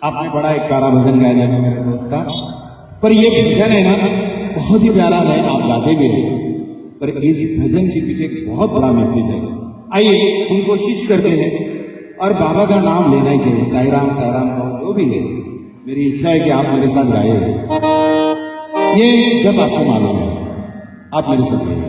आपने बड़ा एक प्यारा भजन गाया है मेरे दोस्त का, पर ये भजन है ना बहुत ही प्यारा है, आप गाते भी हैं, पर इस भजन के पीछे एक बहुत बड़ा मैसेज है। आइए हम कोशिश करते हैं और बाबा का नाम लेना ही चाहिए, साईं राम जो भी है। मेरी इच्छा है कि आप मेरे साथ गाए, ये जब आपको मालूम है आप मेरे साथ गाइए।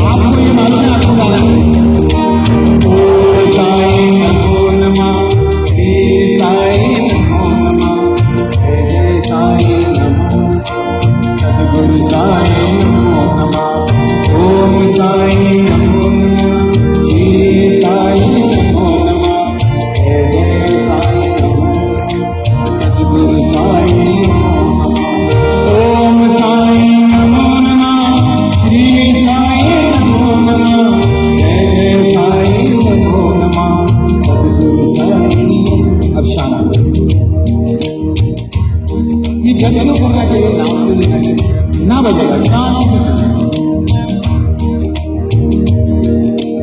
आपको ये मालूम है आपको गाना है। ओ साईं नमो नमः, श्री साईं नमो नमः, जय जय साईं नमो, सद्गुरु साईं नमो नमः। ओम साईं नमो नमः, श्री साईं नमो नमः, जय जय साईं नमो, सद्गुरु साईं नमो नमः। ओम साईं नमो नमः, श्री साईं नमो नमः, जय जय साईं नमो नमः, सद्गुरु साईं। अब शांत ये जग क्यों करना चाहिए, नाम क्यों लेना चाहिए, ना बजेगा शांत से सोचें।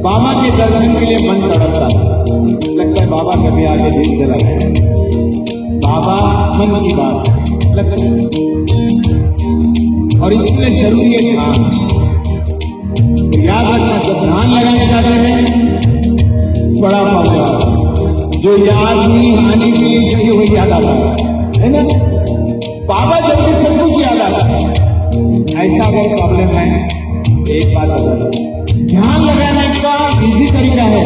बाबा के दर्शन के लिए मन तड़पता है, लगता है बाबा कभी आगे दिल से लगे, बाबा मन की बात लगता है, और इसलिए जरूरी है ध्यान। तो याद रखना, जब ध्यान लगाने जाते हैं बड़ा प्रॉब्लम, जो याद नहीं आने के लिए चाहिए वही याद आता है ना। बाबा जल्दी सब कुछ याद आता है, ऐसा अगर प्रॉब्लम है एक बात बता, ध्यान लगाने का इजी तरीका है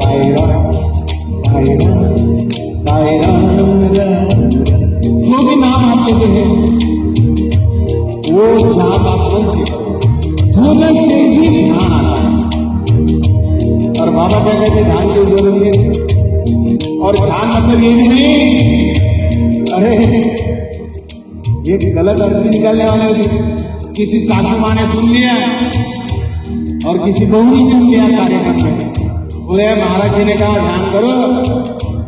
साईं राम साईं राम साईं राम। जो भी नाम आप लेते हैं वो जाप आप मन से करो, धुन से ही ध्यान आता है। और बाबा क्या कहते हैं, ध्यान क्यों जरूरी है, और ध्यान मतलब ये भी नहीं, अरे ये गलत अर्थ भी निकालने वाले होते। किसी सासू माँ ने सुन लिया और किसी बहू ने सुन लिया कार्यक्रम में, बोले महाराज जी ने कहा ध्यान करो,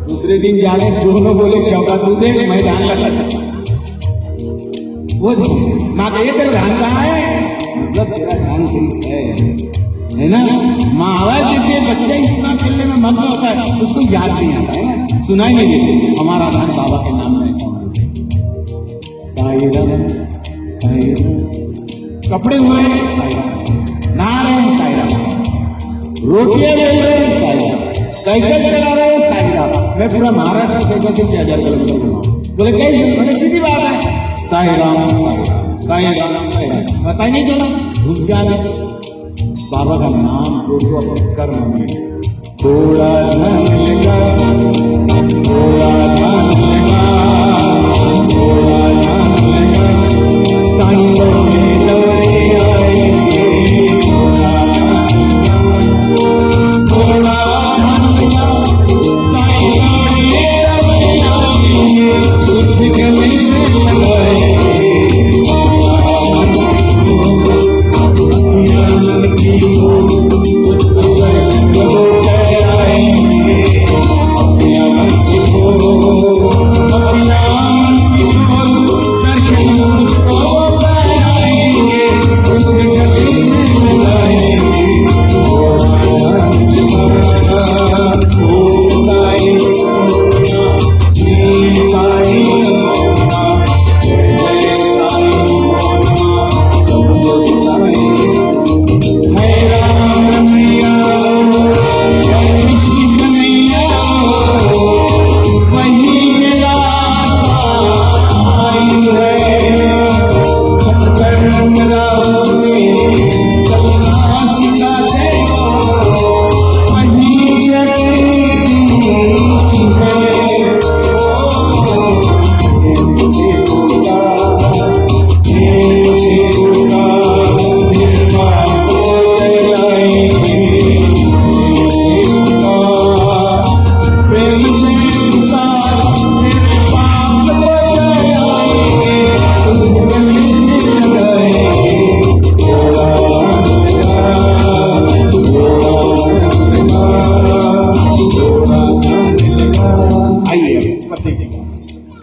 दूसरे दिन जाने दोनों बोले चौका तू दे, मैं ध्यान लगा। वो माँ कहिए तेरा ध्यान कहाँ है, मतलब तेरा ध्यान कहीं है ना। माँ आवाज देती है, बच्चा इतना खेलने में मग्न होता है उसको याद नहीं आता है ना, सुनाई नहीं देती। हमारा ध्यान बाबा के नाम में ऐसा साईं राम साईं राम, कपड़े हुए साईं राम, नहा रहे हैं साईं राम, रोटियां बेल रहे हैं साईं राम, साइकिल चला रहे हैं साईं राम। मैं पूरा महाराष्ट्र साइकिल से 6000 किलोमीटर घूमा, बोले कैसे, बड़ी सीधी बात है, साईं राम साईं राम साईं राम साईं राम, पता ही नहीं चला भूल क्या है। बाबा का नाम जोड़ो अपने कर्म में, थोड़ा धन लगा, थोड़ा धन लगा, थोड़ा धन लगा, साईं बोले लौरे आएंगे, थोड़ा धन लगा, साईं बोले लौरे आएंगे, कुछ गले से लगाएंगे,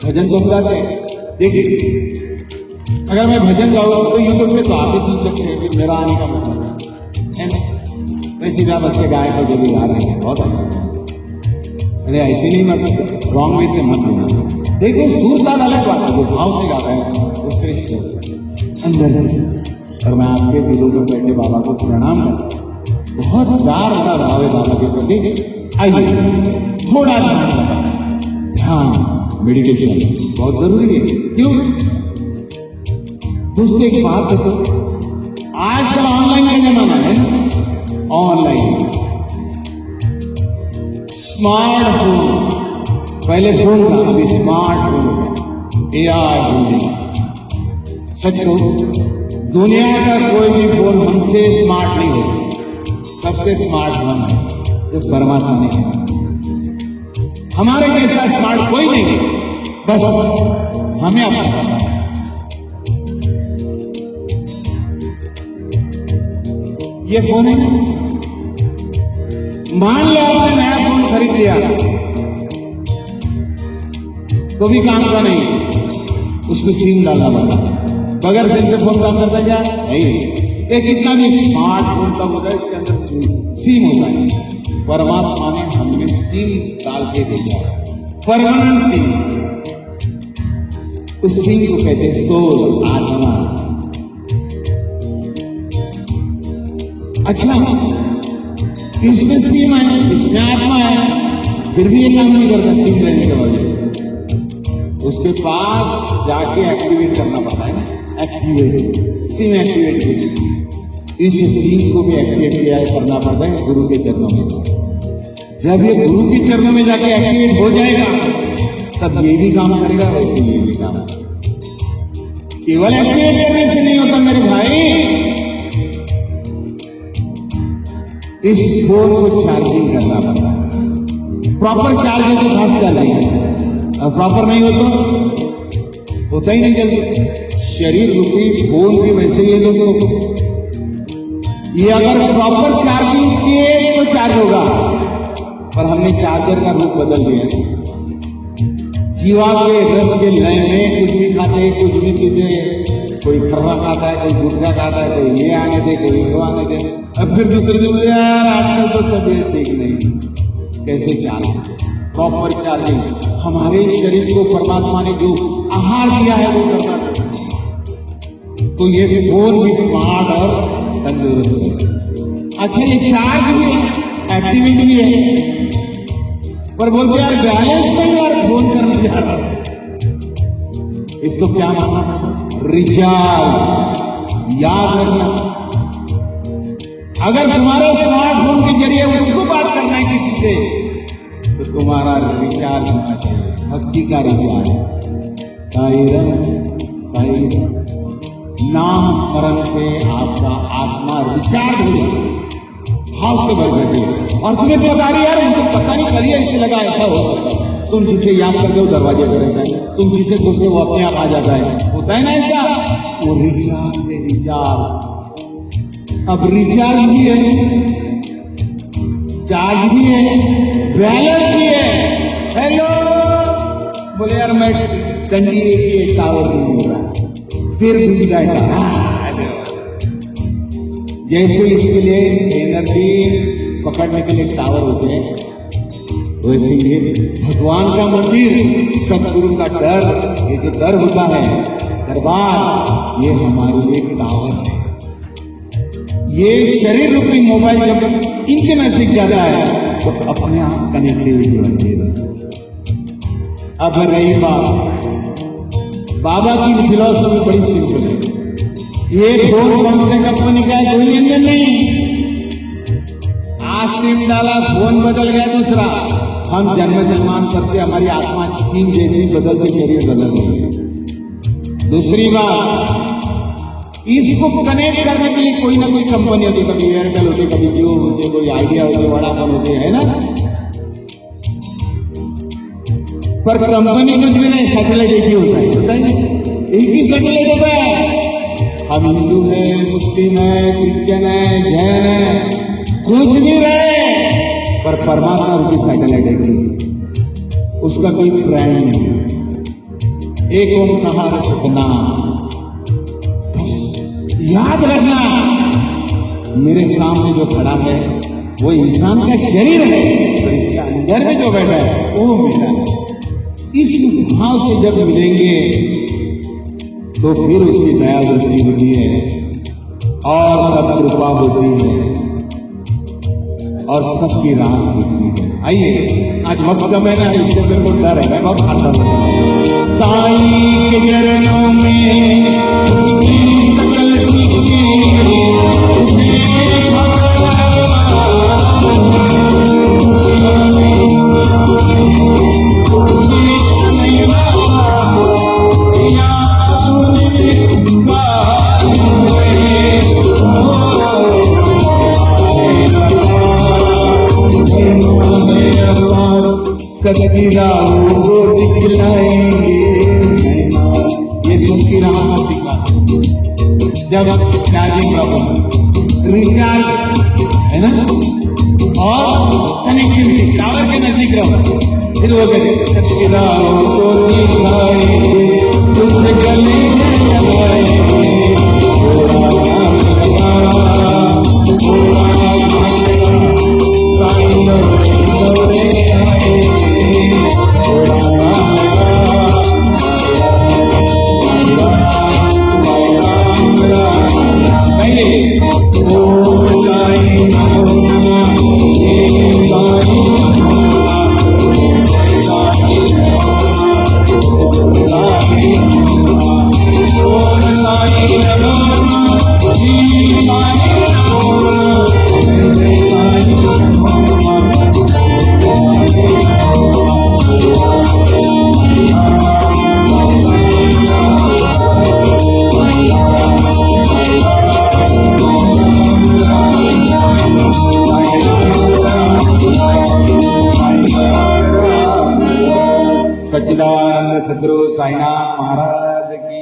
भजन तो गाते हैं। देखिए अगर मैं भजन गाऊंगा तो यूट्यूब पे तो आप भी सुन सकते हैं कि मेरा आने का मतलब है ना। उल्टे सीधा बच्चे गाए को जो भी गा रहे हैं बहुत अच्छा। अरे ऐसे नहीं मत रॉन्ग वे से मत लेना। देखो सुर ताल अलग बात है, जो भाव से गाता है वो श्रेष्ठ होता है अंदर से। और मैं आपके दिलों में बैठे बाबा को प्रणाम करता हूँ। बहुत प्यार का भाव है बाबा के प्रति। आइए थोड़ा ध्यान मेडिटेशन बहुत जरूरी है। क्यों? दोस्तों एक बात बताओ, आजकल ऑनलाइन का जमाना है। ऑनलाइन स्मार्टफोन, पहले फोन था, अभी स्मार्टफोन, एआई होगी। सच कहो, दुनिया का कोई भी फोन हमसे स्मार्ट नहीं हो। सबसे स्मार्ट फोन है जो परमात्मा ने है। हमारे जैसा स्मार्ट कोई नहीं, बस हमें अपना पता है। ये फोन है, मान लो आपने नया फोन खरीद लिया तो भी काम का नहीं, उसमें सिम डालना पड़ता। बगैर सिम से फोन काम करता क्या? नहीं। ये कितना भी स्मार्टफोन का होता है, इसके अंदर सिम होता है। परमात्मा ने हमें सिम डाल के दिया, परमानेंट सिम। उस सिम को कहते हैं सोल, आत्मा। अच्छा, इसमें सिम है, इसमें आत्मा है, फिर भी ये काम नहीं करता सिम रहने के बावजूद। उसके पास जाके एक्टिवेट करना पड़ता है ना, एक्टिवेट सिम एक्टिवेट की। इस सिम को भी एक्टिवेट किया करना पड़ता है गुरु के चरणों में। जब ये गुरु के चरणों में जाके एक्टिवेट हो जाएगा तब ये भी काम करेगा, वैसे ये भी काम। केवल एक्टिवेट करने से नहीं होता मेरे भाई, इस फोन को चार्जिंग करना पड़ता है। प्रॉपर चार्ज हो तो खास चलेगा, और प्रॉपर नहीं हो तो होता ही नहीं जल्दी। शरीर रूपी फोन भी वैसे ही है दोस्तों, ये अगर प्रॉपर चार्जिंग किए तो चार्ज होगा, पर हमने चार्जर का रूप बदल दिया। जीवा के रस के लय में कुछ भी खाते, कुछ भी पीते, कोई खर्रा खाता है, कोई गुटखा खाता है, कोई ये आने दे, कोई वो आने दे। अब फिर दूसरे दिन मुझे यार आजकल तो तबीयत ठीक नहीं। कैसे चार्ज? Proper charging. हमारे शरीर को परमात्मा ने जो आहार दिया है वो करना चाहिए। तो ये फोन भी स्मार्ट और तंदुरुस्त है। अच्छा, ये चार्ज भी है, एक्टिविटी भी है, पर बोलते यार बैलेंस नहीं यार, फोन करने जा रहा है। इसको क्या मानना? रिचार्ज। याद रखना, अगर तुम्हारे स्मार्टफोन के जरिए उसको बात करना है किसी से, तो तुम्हारा रिचार्ज होना चाहिए, भक्ति का रिचार्ज। साईं साईं नाम स्मरण से आपका आत्मा रिचार्ज हो जाए, भाव से भर जाए। और तुम्हें पता नहीं यार, मुझे पता नहीं करिए इससे लगा ऐसा हो सकता है। तुम जिसे याद करते हो दरवाजे पर रहता है, तुम जिसे सोचते हो वो अपने आप आ जाता है। होता है ना ऐसा? वो रिचार्ज है, रिचार्ज। अब रिचार्ज भी है, चार्ज भी है, बैलेंस भी है। हेलो, बोले यार मैं टंगी के टावर नहीं हो रहा, फिर भी डाटा। जैसे इसके लिए एनर्जी पकड़ने के लिए टावर होते हैं, वैसे ये भगवान का मंदिर, सतगुरु का डर, ये जो डर होता है दरबार, ये हमारे लिए टावर है। ये शरीर रूपी मोबाइल जब इनके नजदीक जाता है तो अपने आप कनेक्टिविटी बनती है। अब रही बात, बाबा की फिलॉसफी बड़ी सिंपल है। ये फोन कौन से कंपनी का है, कोई इंजन नहीं। आज सिम डाला, फोन बदल गया दूसरा। हम जन्म जन्मांतर से हमारी आत्मा सिम जैसी बदलती, शरीर बदल गई। दूसरी बात, इसको कनेक्ट करने के लिए कोई ना कोई कंपनी होती, कभी एयरटेल होती, कभी जियो होती, कोई आइडिया होती, वोडाफोन होती है ना। पर कंपनी कुछ भी नहीं, सैटेलाइट एक ही होता है, एक ही सैटेलाइट होता है। हम हिंदू है, मुस्लिम है, क्रिश्चियन है, जैन है, कुछ भी रहे, पर परमात्मा रूपी सैटेलाइट है, उसका कोई ब्रांड नहीं। एक ओंकार सतनाम। याद रखना, मेरे सामने जो खड़ा है वो इंसान का शरीर है पर इसके अंदर में जो बैठा है वो मेरा है। इस भाव से जब मिलेंगे तो फिर उसकी दया दृष्टि होती है और तब कृपा होती है और सबकी राह होती है। आइए आज वक्त कम है ना, इससे मेरे को डर है, मैं बहुत खाता हूँ। साईं के चरणों में सकल सदकी राहों को दिखलाएंगे, ये सुन की राह दिखला। जब चार्जिंग प्रॉब्लम रिचार्ज है ना और कनेक्टिविटी टावर के नजदीक रहो, फिर वो कहते सदकी राहों को दिखलाएंगे, तुझसे गले लगाएंगे, सच्चिदानंद सदगुरु साईनाथ महाराज की।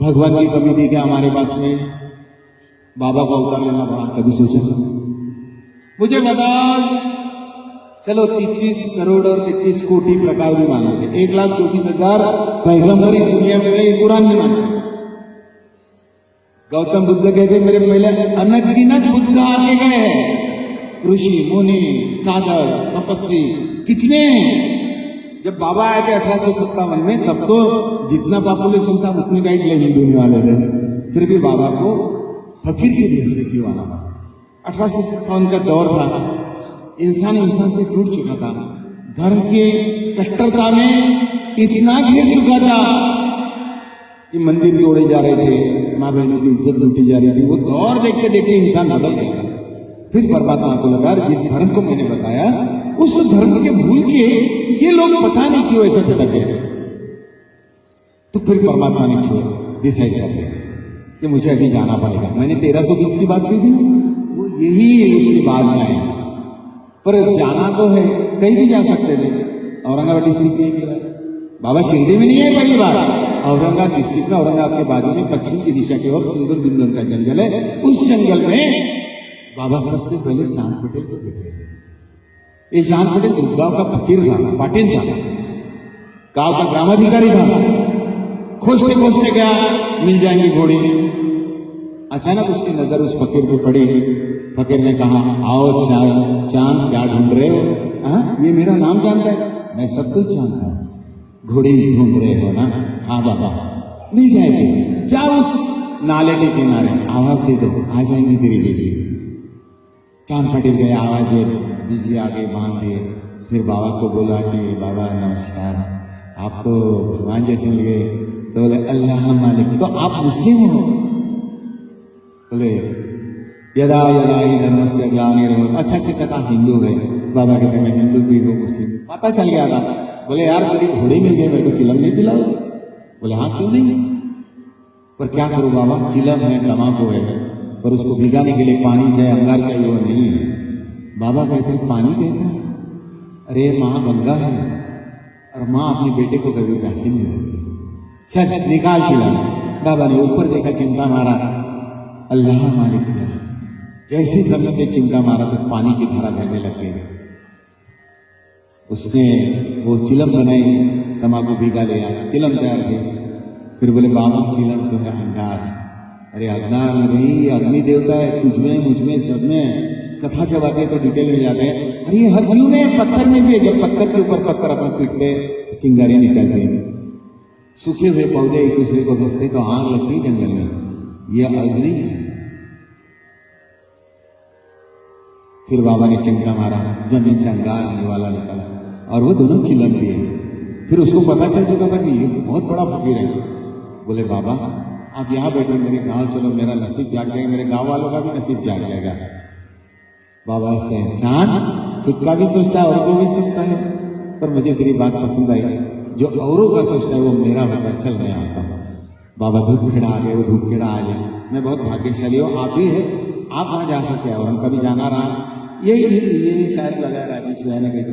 भगवान की कमी थी क्या हमारे पास में? बाबा को अवतार लेना पड़ा, कभी सोचा? मुझे बता, चलो 33 करोड़ और 33 कोटि प्रकार भी मानते, 1,34,000 पैगंबर इस दुनिया में गए, कुरान में मानते। गौतम बुद्ध कहते मेरे पहले अनगिनत बुद्ध आगे गए हैं, ऋषि मुनि साधक तपस्वी कितने। जब बाबा आए थे 1857 में, तब तो जितना पॉपुलेशन था उतने गाइडलाइन देने वाले थे, फिर भी बाबा को फकीर के देश में क्यों आना पड़ा? 1857 का दौर था, इंसान इंसान से टूट चुका था, धर्म के कट्टरता में इतना घिर चुका था कि मंदिर तोड़े जा रहे थे, माँ बहनों की इज्जत लूटी जा रही थी। वो दौर देखते देखते इंसान बदल गया। फिर परमात्मा को लगा जिस धर्म को मैंने बताया उस धर्म के भूल के ये लोग पता नहीं क्यों ऐसे भटक गए। तो फिर परमात्मा ने क्यों डिसाइड कर लिया कि मुझे अभी जाना पड़ेगा। मैंने 1320 की बात की थी, वो यही है, उसके बाद में आए। पर जाना तो है, कहीं भी जा सकते थे। औरंगाबाद डिस्ट्रिक्ट में बाबा शिरडी में नहीं है पहली बार, औरंगाबाद डिस्ट्रिक्ट में, औरंगाबाद के बाजू में पश्चिम की दिशा की ओर सिंदूर बिंदु का जंगल है। उस जंगल में बाबा सबसे पहले चांद पटेल को देखे थे। ये चांद पटेल गांव का फकीर था, पाटिल था, गांव का ग्रामाधिकारी था। खोजते खोजते गया, मिल जाएंगी घोड़ी। अचानक उसकी नजर उस फकीर पे पड़ी। फकीर ने कहा, आओ चांद क्या ढूंढ रहे हो? ये मेरा नाम जानता है? मैं सब कुछ जानता हूं। घोड़ी ढूंढ रहे हो ना? हाँ बाबा, मिल जाएगी। जाओ उस नाले के किनारे, आवाज दे दो, आ जाएंगी तेरी बेटी। चांद पटेल गए, आवाज दे, बिजली आगे बांध दिए। फिर बाबा को बोला कि बाबा नमस्कार, आप तो भगवान जैसे मिल गए। तो बोले अल्लाह मालिक, तो आप मुस्लिम हो? बोले यदा यदा ही धर्म से ग्लानिर्भूत। अच्छा अच्छा, हिंदू गए। बाबा कहते मैं हिंदू भी हूँ, मुस्लिम। पता चल गया था। बोले यार तेरी घोड़ी मिल गई, मेरे को चिलम नहीं पिलाओ? बोले हाँ क्यों नहीं, पर क्या करूँ बाबा, चिलम है, तमाकू है, पर उसको भिगाने के लिए पानी चाहिए, अंगार चाहिए, वो नहीं है। बाबा कहते हैं पानी कहता है? अरे माँ गंगा है, और माँ अपने बेटे को कभी पैसे नहीं देती। सच निकाल चिलम। बाबा ने ऊपर देखा, चिमटा मारा, अल्लाह मालिक है। जैसे जमीन पे चिमटा मारा तो पानी की धारा बहने लग गई। उसने वो चिलम बनाई, तमाकू भिगा लिया, चिलम तैयार थी। फिर बोले बाबा चिलम तो है अंगार। अरे अंगार नहीं, अग्नि देवता है, तुझमें मुझमें सब में। कथा जब आती है तो डिटेल में जाते हैं। अरे ये हर जीव में, पत्थर में भी है। जब पत्थर के ऊपर पत्थर अपने पीटते चिंगारियां निकलती हैं, सूखे हुए पौधे एक दूसरे को घसते तो आग लगती जंगल में। ये अग्नि है। फिर बाबा ने चंका मारा, जमीन से अंगार निवाला निकाला और वो दोनों चिल्ला दिए। फिर उसको पता चल चुका था कि ये बहुत बड़ा फकीर है। बोले बाबा आप यहाँ बैठे, मेरे गांव चलो, मेरा नसीब जाग जाएगा, मेरे गांव वालों का भी नसीब जाग जाएगा। बाबा हंसते हैं, चांद खुद का भी सोचता है, औरों को भी सोचता है, पर मुझे तेरी बात पसंद आई, जो औरों का सोचता है वो मेरा होता है, चल मैं आता हूँ। बाबा धूप खेड़ा आ गए, वो धूप खेड़ा आ जाए। मैं बहुत भाग्यशाली हूँ, आप भी है, आप वहाँ जा सकते हैं और हम कभी जाना रहा। ये शायद लगा राजेश भाई ने कही,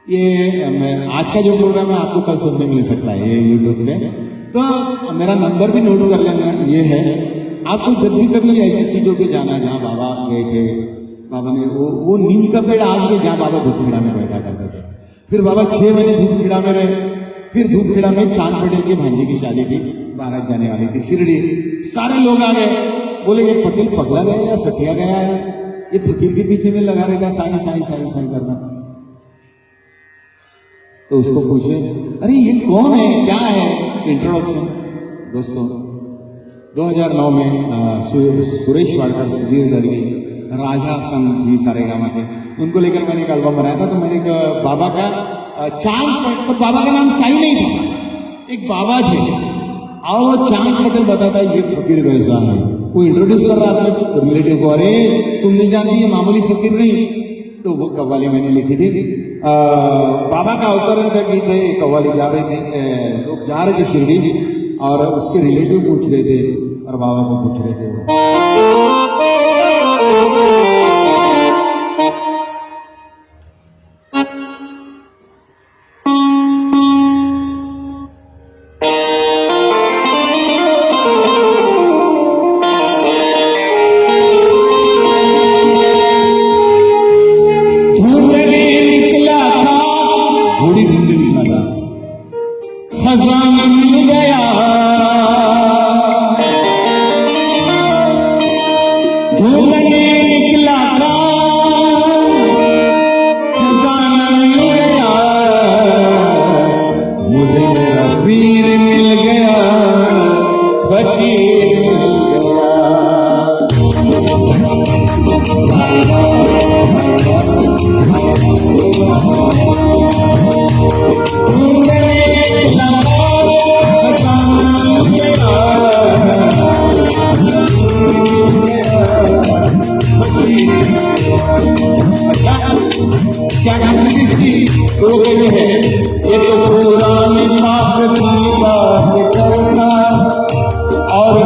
ये मैं आज का जो प्रोग्राम है आपको कल सुनने मिल सकता है ये यूट्यूब पे, तो मेरा नंबर भी नोट कर लेना। ये है, आपको जब भी कभी ऐसी चीजों पे जाना जहाँ बाबा गए थे, बाबा ने वो नीम का पेड़ आज भी जहाँ बाबा धूपखेड़ा में बैठा करते थे। फिर बाबा 6 महीने धूपखेड़ा में रहे। फिर धूपखेड़ा में चांद पटेल के भांजे की शादी थी, बारात जाने वाली थी शिरडी। सारे लोग आ गए, बोले ये पटेल पगला गया या सटिया गया है, ये फकीर के पीछे में लगा रहेगा साई साई साई साई करना। तो उसको पूछे, अरे ये कौन है, क्या है? इंट्रोडक्शन। दोस्तों 2009 में सुरेश वाडकर, सुधीर दर्गी, राजा संघ जी सारेगामा के, उनको लेकर मैंने एक एल्बम बनाया था। तो मैंने बाबा का चांद, तो बाबा का नाम साई नहीं था, एक बाबा थे और वो चांद पटेल बताता है ये फकीर कैसा है। वो इंट्रोड्यूस कर रहा था रिलेटिव को, अरे तुम नहीं जानती ये मामूली फकीर नहीं। तो वो कव्वाली मैंने लिखी थी, बाबा का अवतरण का गीत है। कव्वाली जा रहे थे, लोग जा रहे थे शिरडी और उसके रिलेटिव पूछ रहे थे और बाबा को पूछ रहे थे। खजाना मिल गया, ढूंढने निकला था, खजाना मिल गया, मुझे मेरा पीर मिल गया, फकीर मिल तो है ये तो पुरानी बात की बात करना और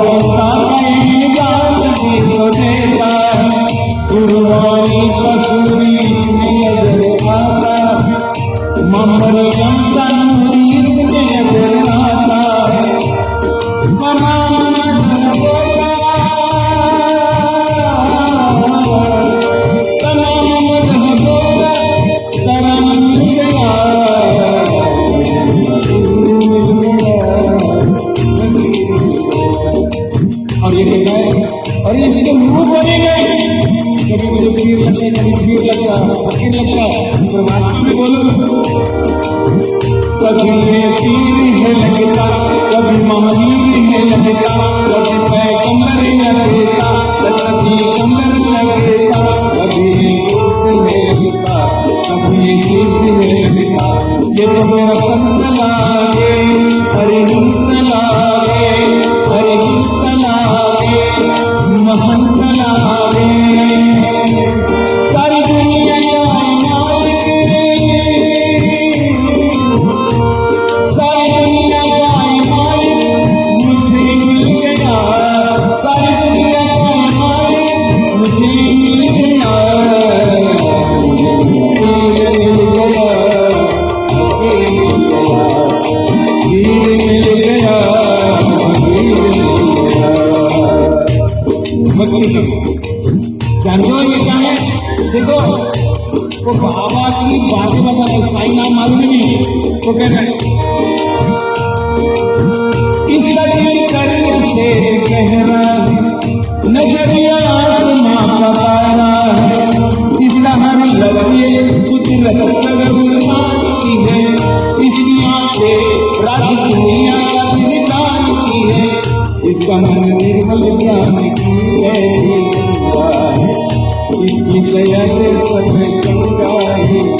तो देता है कुर्बानी कसूरी नजर आता ममर जनता नजर आता और ये देखा है, और ये चीजें मुंह बोले गए, कभी मुझे पीर लगता है, कभी पीर लगता है, फकीर लगता है, पर वास्तव में बोलो कभी ये पीर है लगता, कभी ममीर है लगता, कभी पैगंबर लगता, कभी कमर लगता, कभी दोस्त है लगता, कभी सिद्ध है लगता। ये तो मेरा संत लागे, हरे हिंद लागे, हरे हिंद लागे, महंत लागे, सारी दुनिया मालिक, सारी दुनिया मालिक मुझे मिल गया, सारी दुनिया मालिक मुझे मिल गया, जानते हो ये क्या है? देखो वो बाबा की बातें बता रहे, साई नाम मालूम नहीं, तो कह रहे इस लड़ी कर से गहरा नजरिया आसमां का तारा, सत्संग की है, इसकी आंखें राज दुनिया का विधान की है, इसका मन निर्मल ज्ञान की है, इसकी दया से सब गंगा है।